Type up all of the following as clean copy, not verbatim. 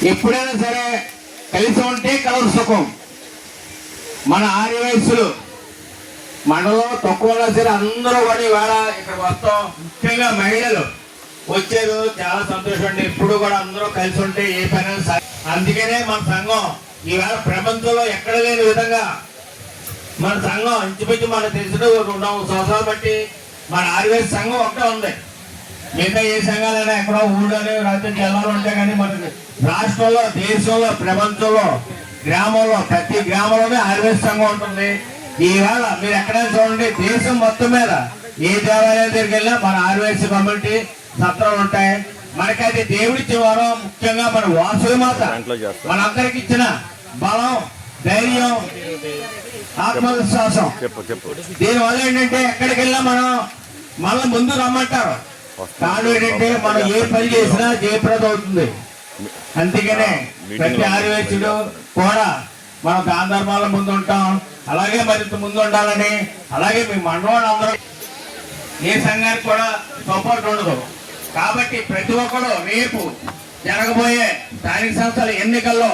ఎప్పుడైనా సరే కలిసి ఉంటే కలరు సుఖం. మన ఆర్య వయస్సులు మనలో తక్కువ సరే అందరూ కూడా ఇవాళ ఇక్కడ వస్తాం. ముఖ్యంగా మహిళలు వచ్చారు, చాలా సంతోషం అండి. ఎప్పుడు కూడా అందరూ కలిసి ఉంటే ఏ పని. అందుకనే మన సంఘం ఈవేళ ప్రపంచంలో ఎక్కడ లేని విధంగా మన సంఘం ఇంచుమించు మనకు తెలిసిన 200 సంవత్సరాలు బట్టి మన ఆర్యవేశ సంఘం ఒకటే ఉంది. మిగతా ఏ సంఘాలైనా ఎక్కడో ఊళ్ళని రాత్రి జిల్లాలో ఉంటాయి, కానీ మనకి రాష్ట్రంలో, దేశంలో, ప్రపంచంలో, గ్రామంలో ప్రతి గ్రామంలోనే ఆర్యవేశ సంఘం ఉంటుంది. ఈవేళ మీరు ఎక్కడైనా చూడండి, దేశం మొత్తం మీద ఏ దేవాలయం దగ్గరికి వెళ్ళినా మన ఆర్యవేశ కమ్యూనిటీ సత్రాలు ఉంటాయి. మనకైతే దేవుడిచ్చే వరం ముఖ్యంగా మన వాసుల మాత మనందరికి ఇచ్చిన బలం, ధైర్యం, ఆత్మవిశ్వాసం. దీనివల్ల ఏంటంటే ఎక్కడికి వెళ్ళినా మనం ముందు రమ్మంటారు. కారణం ఏంటంటే మనం ఏ పని చేసినా జయప్రదం అవుతుంది. అందుకనే ప్రతి ఆర్యవేశుడు కూడా మనం దాన ధర్మాల ముందు ఉంటాం. అలాగే మరింత ముందు ఉండాలని, అలాగే మీ మండలం అందరూ ఏ సంఘానికి కూడా సపోర్ట్ ఉండదు. కాబట్టి ప్రతి ఒక్కరు రేపు జరగబోయే స్థానిక సంస్థల ఎన్నికల్లో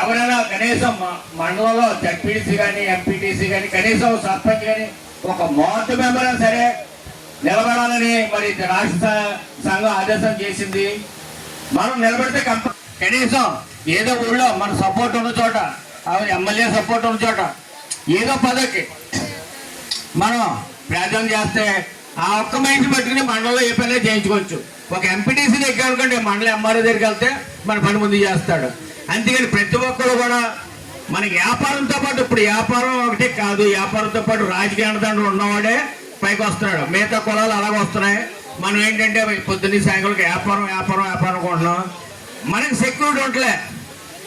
ఎవరైనా కనీసం మండలంలో జడ్పీటీసీ కానీ, ఎంపీటీసీ కానీ, కనీసం సర్పంచ్ కానీ ఒక వార్డు మెంబర్ సరే నిలబడాలని మరి రాష్ట్ర సంఘం ఆదేశం చేసింది. మనం నిలబడితే కనీసం ఏదో ఊళ్ళో మన సపోర్ట్ ఉన్న చోట, ఎమ్మెల్యే సపోర్ట్ ఉన్న చోట ఏదో పదవికి మనం ప్రార్థన చేస్తే ఆ ఒక్క మనిషి పట్టుకుని మండలంలో ఏ పని చేయించుకోవచ్చు. ఒక ఎంపీటీసీ దగ్గర అనుకోండి, మండలం ఎంఆర్ఓ దగ్గరికి వెళ్తే మన పని ముందు చేస్తాడు. అందుకని ప్రతి ఒక్కరు కూడా మనకి వ్యాపారంతో పాటు, ఇప్పుడు వ్యాపారం ఒకటి కాదు, వ్యాపారంతో పాటు రాజకీయ అండదండలు ఉన్నవాడే పైకి వస్తున్నాడు. మిగతా కులాలు అలాగే వస్తున్నాయి. మనం ఏంటంటే పొద్దున్న సాయంకాలం వ్యాపారం వ్యాపారం వ్యాపారం కొంటున్నాం. మనకి సెక్యూరిటీ ఉండలే.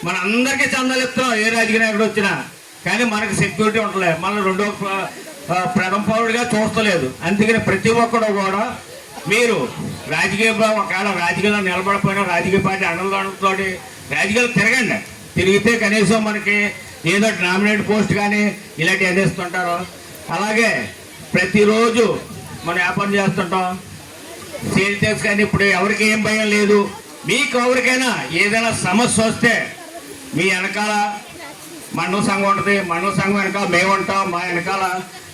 మన అందరికీ చందాలు ఇస్తున్నాం ఏ రాజకీయ నాయకుడు వచ్చినా, కానీ మనకి సెక్యూరిటీ ఉండలే. మనం రెండో ప్రథమ పౌరుడిగా చూస్తలేదు. అందుకని ప్రతి ఒక్కరు కూడా మీరు రాజకీయంలో ఒకవేళ రాజకీయాల్లో నిలబడిపోయినా రాజకీయ పార్టీ అండలతో రాజకీయాలు తిరగండి. తిరిగితే కనీసం మనకి ఏదో నామినేట్ పోస్ట్ కానీ ఇలాంటివి అందిస్తుంటారు. అలాగే ప్రతిరోజు మనం వ్యాపారం చేస్తుంటాం. సేల్ ట్యాక్స్ కానీ ఇప్పుడు ఎవరికి ఏం భయం లేదు. మీకు ఎవరికైనా ఏదైనా సమస్య వస్తే మీ వెనకాల మండల సంఘం ఉంటుంది, మండల సంఘం వెనకాల మేము ఉంటాం, మా వెనకాల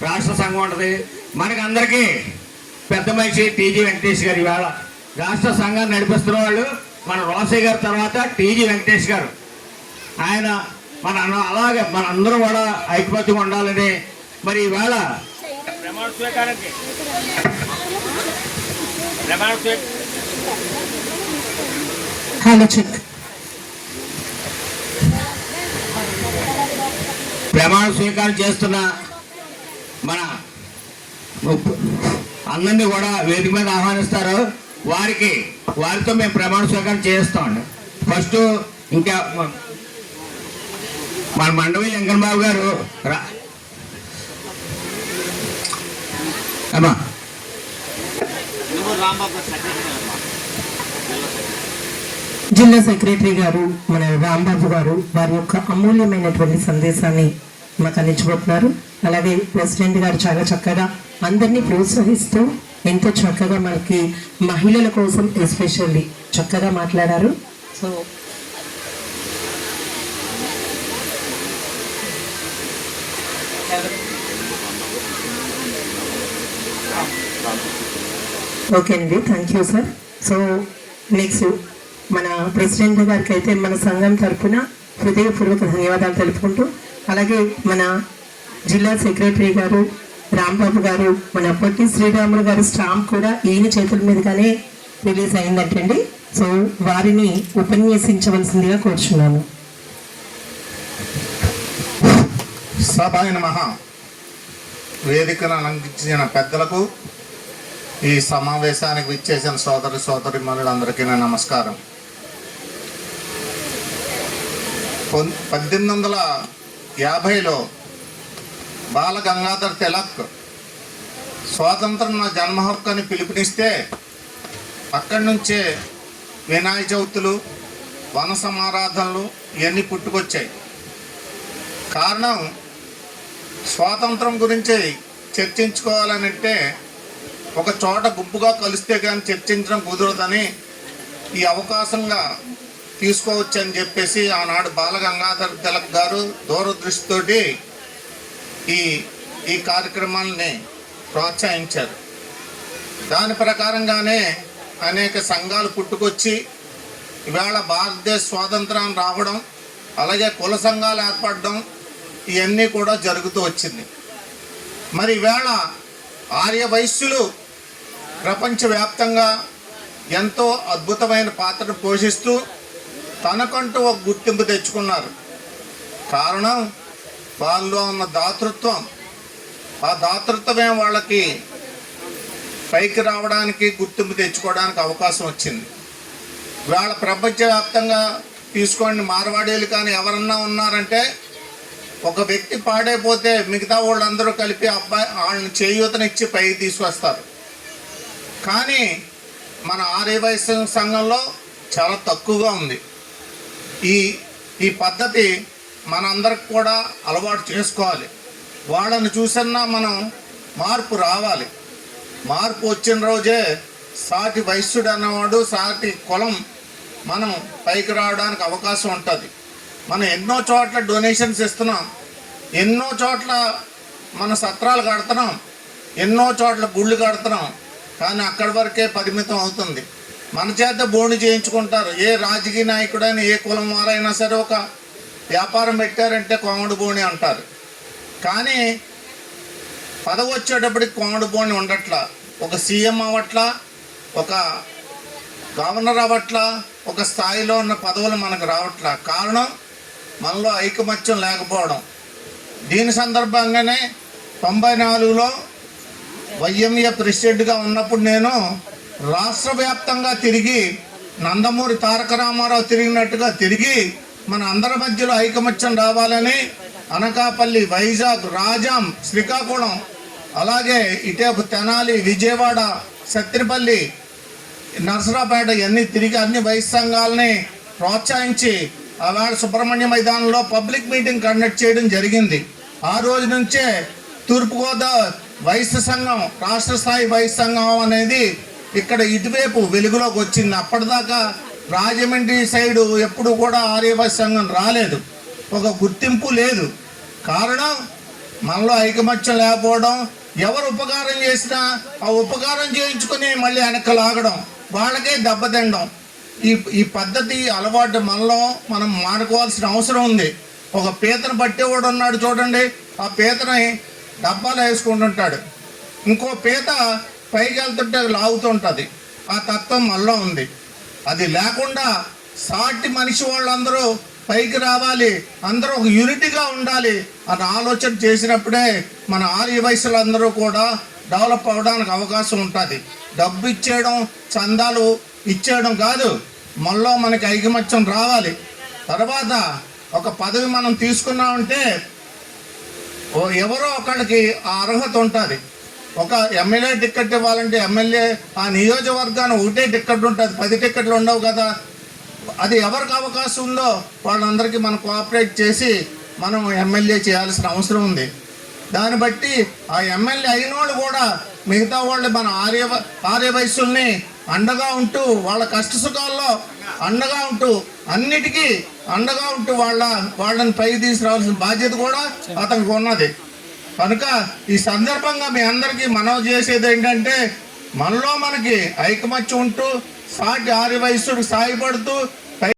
రాష్ట్ర సంఘం ఉంటుంది. మనకి అందరికీ పెద్ద మనిషి టీజీ వెంకటేష్ గారు ఇవాళ రాష్ట్ర సంఘాన్ని నడిపిస్తున్న వాళ్ళు. మన రోసయ్య గారి తర్వాత టీజీ వెంకటేష్ గారు, ఆయన అలాగే మన అందరూ కూడా ఐక్యమత్యంగా ఉండాలని మరి ఇవాళ ప్రమాణ స్వీకారానికి ప్రమాణ స్వీకారం చేస్తున్న మన అందరినీ కూడా వేదిక మీద ఆహ్వానిస్తారు. వారితో మేము ప్రమాణ స్వీకారం చేస్తామండి. ఫస్ట్ ఇంకా మన మండవి వెంకన్నబాబు గారు అమ్మా జిల్లా సెక్రటరీ గారు మన రాంబాబు గారు వారి యొక్క అమూల్యమైనటువంటి సందేశాన్ని మాకు అందించబోతున్నారు. అలాగే ప్రెసిడెంట్ గారు చాలా చక్కగా అందరినీ ప్రోత్సహిస్తూ ఎంతో చక్కగా మనకి మహిళల కోసం ఎస్పెషల్లీ చక్కగా మాట్లాడారు. సో ఓకే అండి, thank you sir. So next మన ప్రెసిడెంట్ గారికి అయితే మన సంఘం తరఫున హృదయపూర్వక ధన్యవాదాలు తెలుపుకుంటూ, అలాగే మన జిల్లా సెక్రటరీ గారు రాంబాబు గారు, మన పొట్టి శ్రీరాములు గారు స్టాంప్ కూడా ఈయన చేతుల మీదుగానే రిలీజ్ అయిందంటండి. సో వారిని ఉపన్యసించవలసిందిగా కోరుచున్నాను. సభాయ నమః. వేదికను అలంకరించిన పెద్దలకు, ఈ సమావేశానికి విచ్చేసిన సోదరి మనులందరికీ నా నమస్కారం. 1850లో బాల గంగాధర్ తిలక్ స్వాతంత్రం నా జన్మ హక్కు అని పిలుపునిస్తే అక్కడి నుంచే వినాయక చవితులు, వన సమారాధనలు ఇవన్నీ పుట్టుకొచ్చాయి. కారణం స్వాతంత్రం గురించి చర్చించుకోవాలనంటే ఒక చోట గుంపుగా కలిస్తే కానీ చర్చించడం కుదరదని ఈ అవకాశంగా తీసుకోవచ్చు అని చెప్పేసి ఆనాడు బాలగంగాధర్ తిలక్ గారు దూరదృష్టితోటి ఈ ఈ కార్యక్రమాలని ప్రోత్సహించారు. దాని ప్రకారంగానే అనేక సంఘాలు పుట్టుకొచ్చి ఇవాళ భారతదేశ స్వాతంత్రం రావడం, అలాగే కుల సంఘాలు ఏర్పడడం, ఇవన్నీ కూడా జరుగుతూ వచ్చింది. మరి ఇవాళ ఆర్య వైశ్యులు ప్రపంచవ్యాప్తంగా ఎంతో అద్భుతమైన పాత్రను పోషిస్తూ తనకంటూ ఒక గుర్తింపు తెచ్చుకున్నారు. కారణం వాళ్ళలో ఉన్న దాతృత్వం. ఆ దాతృత్వమే వాళ్ళకి పైకి రావడానికి, గుర్తింపు తెచ్చుకోవడానికి అవకాశం వచ్చింది. వాళ్ళ ప్రపంచవ్యాప్తంగా తీసుకోండి, మార్వాడీలు కానీ ఎవరన్నా ఉన్నారంటే ఒక వ్యక్తి పాడైపోతే మిగతా వాళ్ళందరూ కలిపి వాళ్ళని చేయూతనిచ్చి పైకి తీసుకొస్తారు. కానీ మన ఆర్యవైశ్య సంఘంలో చాలా తక్కువగా ఉంది. ఈ పద్ధతి మనందరికి కూడా అలవాటు చేసుకోవాలి. వాళ్ళని చూసన్నా మనం మార్పు రావాలి. మార్పు వచ్చిన రోజే సాటి వైశ్యుడు అన్నవాడు, సాటి కులం మనం పైకి రావడానికి అవకాశం ఉంటుంది. మనం ఎన్నో చోట్ల డొనేషన్స్ ఇస్తున్నాం, ఎన్నో చోట్ల మన సత్రాలు కడుతున్నాం, ఎన్నో చోట్ల గుళ్ళు కడుతున్నాం, కానీ అక్కడి వరకే పరిమితం అవుతుంది. మన చేత బోణి చేయించుకుంటారు. ఏ రాజకీయ నాయకుడైనా, ఏ కులం వారైనా సరే ఒక వ్యాపారం పెట్టారంటే కోమడు బోణి అంటారు. కానీ పదవి వచ్చేటప్పటికి కోమడు బోణి ఉండట్లా. ఒక సీఎం అవ్వట్లా, ఒక గవర్నర్ అవ్వట్లా, ఒక స్థాయిలో ఉన్న పదవులు మనకు రావట్లా. కారణం మనలో ఐకమత్యం లేకపోవడం. దీని సందర్భంగానే 94లో వైఎంఏ ప్రెసిడెంట్గా ఉన్నప్పుడు నేను రాష్ట్ర వ్యాప్తంగా తిరిగి నందమూరి తారక రామారావు తిరిగినట్టుగా తిరిగి మన అందరి మధ్యలో ఐకమత్యం రావాలని అనకాపల్లి, వైజాగ్, రాజాం, శ్రీకాకుళం, అలాగే ఇటేపు తెనాలి, విజయవాడ, సత్తిపల్లి, నరసరాపేట ఇవన్నీ తిరిగి అన్ని వైశ్య సంఘాలని ప్రోత్సహించి ఆవేళ సుబ్రహ్మణ్య మైదానంలో పబ్లిక్ మీటింగ్ కండక్ట్ చేయడం జరిగింది. ఆ రోజు నుంచే తూర్పుగోదావరి వైశ్య సంఘం, రాష్ట్ర స్థాయి వైశ్య సంఘం అనేది ఇక్కడ ఇటువైపు వెలుగులోకి వచ్చింది. అప్పటిదాకా రాజమండ్రి సైడు ఎప్పుడు కూడా ఆర్యవైశ్య సంఘం రాలేదు, ఒక గుర్తింపు లేదు. కారణం మనలో ఐకమత్యం లేకపోవడం. ఎవరు ఉపకారం చేసినా ఆ ఉపకారం చేయించుకుని మళ్ళీ వెనక్కి లాగడం, వాళ్ళకే దెబ్బతినడం. ఈ పద్ధతి అలవాటు మనలో మనం మానుకోవాల్సిన అవసరం ఉంది. ఒక పీతను పట్టేవాడు ఉన్నాడు చూడండి, ఆ పీతని డబ్బాలో వేసుకుంటుంటాడు, ఇంకో పీత పైకి వెళ్తుంటే లాగుతుంటుంది. ఆ తత్వం మనలో ఉంది. అది లేకుండా సాటి మనిషి వాళ్ళందరూ పైకి రావాలి, అందరూ ఒక యూనిటీగా ఉండాలి అని ఆలోచన చేసినప్పుడే మన ఆర్యవైశ్యులందరూ కూడా డెవలప్ అవ్వడానికి అవకాశం ఉంటుంది. డబ్బు ఇచ్చేయడం, చందాలు ఇచ్చేయడం కాదు, మనలో మనకి ఐకమత్యం రావాలి. తర్వాత ఒక పదవి మనం తీసుకున్నామంటే ఎవరో ఒకళ్ళకి ఆ అర్హత ఉంటుంది. ఒక ఎమ్మెల్యే టికెట్ ఇవ్వాలంటే ఎమ్మెల్యే ఆ నియోజకవర్గాన్ని ఒకటే టికెట్ ఉంటుంది, 10 టికెట్లు ఉండవు కదా. అది ఎవరికి అవకాశం ఉందో వాళ్ళందరికీ మనం కోఆపరేట్ చేసి మనం ఎమ్మెల్యే చేయాల్సిన అవసరం ఉంది. దాన్ని బట్టి ఆ ఎమ్మెల్యే అయిన వాళ్ళు కూడా మిగతా వాళ్ళు మన ఆర్యవైశ్యుల్ని అండగా ఉంటూ, వాళ్ళ కష్ట సుఖాల్లో అండగా ఉంటూ, అన్నిటికీ అండగా ఉంటూ వాళ్ళని పైకి తీసుకురావాల్సిన బాధ్యత కూడా అతనికి ఉన్నది. కనుక ఈ సందర్భంగా మీ అందరికీ మనవి చేసేది ఏంటంటే, మనలో మనకి ఐకమత్యం ఉంటూ సాటి ఆర్యవైశ్యుడికి సాయపడుతూ